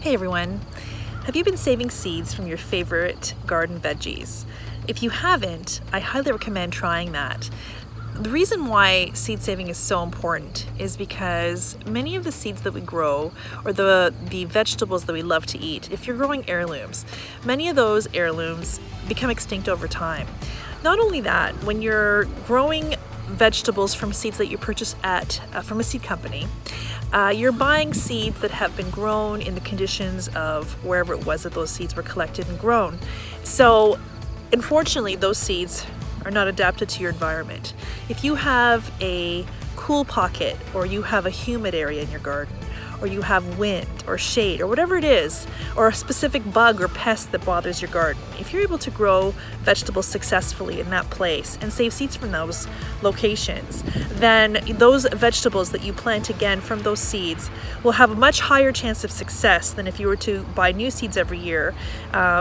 Hey everyone, have you been saving seeds from your favorite garden veggies? If you haven't, I highly recommend trying that. The reason why seed saving is so important is because many of the seeds that we grow, or the vegetables that we love to eat, if you're growing heirlooms, many of those heirlooms become extinct over time. Not only that, when you're growing vegetables from seeds that you purchase from a seed company, you're buying seeds that have been grown in the conditions of wherever it was that those seeds were collected and grown. So unfortunately, those seeds are not adapted to your environment. If you have a cool pocket, or you have a humid area in your garden, or you have wind or shade or whatever it is, or a specific bug or pest that bothers your garden, if you're able to grow vegetables successfully in that place and save seeds from those locations, then those vegetables that you plant again from those seeds will have a much higher chance of success than if you were to buy new seeds every year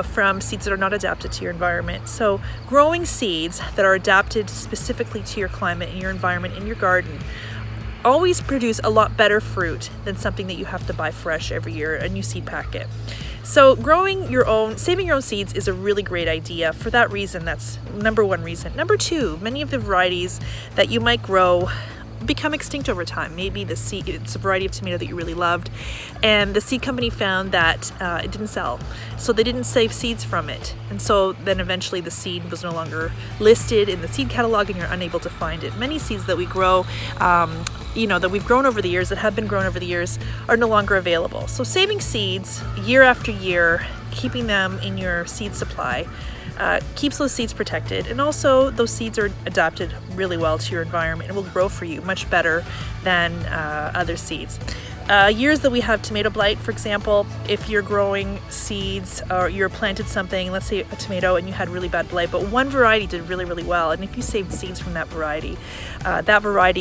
from seeds that are not adapted to your environment. So growing seeds that are adapted specifically to your climate and your environment in your garden always produce a lot better fruit than something that you have to buy fresh every year, a new seed packet. So saving your own seeds is a really great idea. For that reason, that's number one reason. Number two, many of the varieties that you might grow become extinct over time. Maybe it's a variety of tomato that you really loved, and the seed company found that it didn't sell, so they didn't save seeds from it, and so then eventually the seed was no longer listed in the seed catalog and you're unable to find it. Many seeds that we grow that we've grown over the years, that have been grown over the years, are no longer available. So saving seeds year after year, keeping them in your seed supply, keeps those seeds protected, and also those seeds are adapted really well to your environment and will grow for you much better than other seeds. Years that we have tomato blight, for example, if you're growing seeds or you're planted something, let's say a tomato, and you had really bad blight, but one variety did really, really well, and if you saved seeds from that variety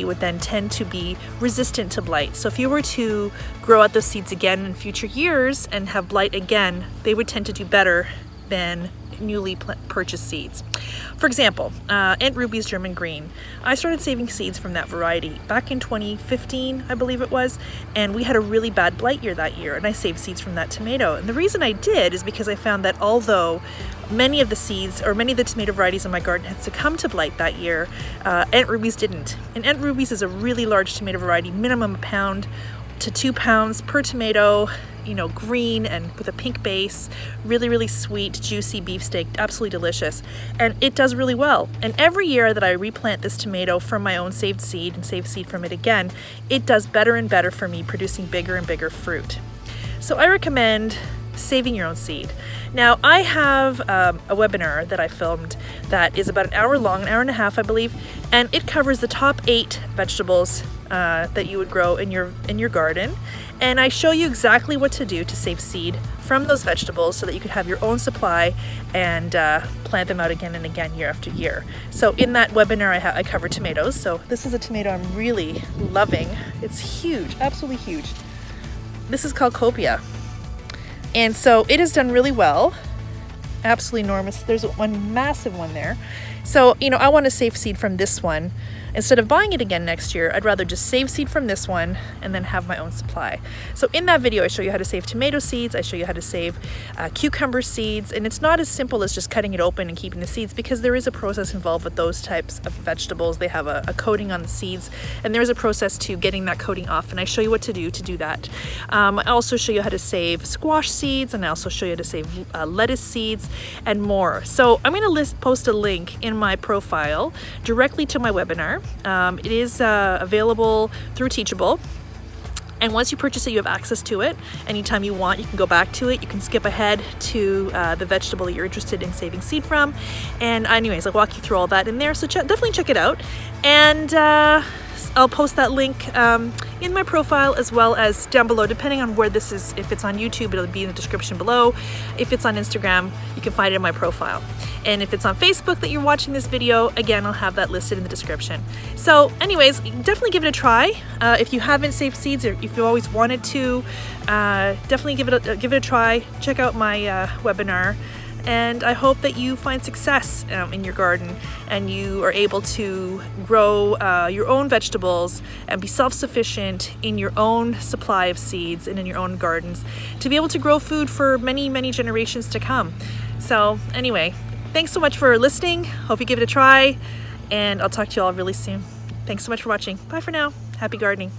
would then tend to be resistant to blight. So if you were to grow out those seeds again in future years and have blight again, they would tend to do better than newly purchased seeds. For example, Aunt Ruby's German Green. I started saving seeds from that variety back in 2015, I believe it was, and we had a really bad blight year that year, and I saved seeds from that tomato. And the reason I did is because I found that although many of the tomato varieties in my garden had succumbed to blight that year, Aunt Ruby's didn't. And Aunt Ruby's is a really large tomato variety, minimum 1 pound to 2 pounds per tomato, green and with a pink base, really, really sweet, juicy beefsteak, absolutely delicious. And it does really well. And every year that I replant this tomato from my own saved seed and save seed from it again, it does better and better for me, producing bigger and bigger fruit. So I recommend saving your own seed. Now, I have a webinar that I filmed that is about an hour long, an hour and a half, I believe, and it covers the top 8 vegetables that you would grow in your garden. And I show you exactly what to do to save seed from those vegetables so that you could have your own supply and plant them out again and again year after year. So in that webinar, I cover tomatoes. So this is a tomato I'm really loving. It's huge, absolutely huge. This is called Copia. And so it has done really well. Absolutely enormous. There's one massive one there. So, I want to save seed from this one. Instead of buying it again next year, I'd rather just save seed from this one and then have my own supply. So in that video, I show you how to save tomato seeds, I show you how to save cucumber seeds, and it's not as simple as just cutting it open and keeping the seeds, because there is a process involved with those types of vegetables. They have a coating on the seeds, and there is a process to getting that coating off, and I show you what to do that. I also show you how to save squash seeds, and I also show you how to save lettuce seeds and more. So I'm going to post a link in my profile directly to my webinar. It is available through Teachable, and once you purchase it, you have access to it. Anytime you want, you can go back to it. You can skip ahead to the vegetable that you're interested in saving seed from. And anyways, I'll walk you through all that in there, so definitely check it out. And I'll post that link in my profile, as well as down below, depending on where this is. If it's on YouTube, it'll be in the description below. If it's on Instagram, you can find it in my profile. And if it's on Facebook that you're watching this video, again, I'll have that listed in the description. So anyways, definitely give it a try. If you haven't saved seeds, or if you always wanted to, definitely give it a try. Check out my webinar and I hope that you find success in your garden and you are able to grow your own vegetables and be self-sufficient in your own supply of seeds and in your own gardens to be able to grow food for many, many generations to come. So anyway, thanks so much for listening. Hope you give it a try, and I'll talk to you all really soon. Thanks so much for watching. Bye for now. Happy gardening.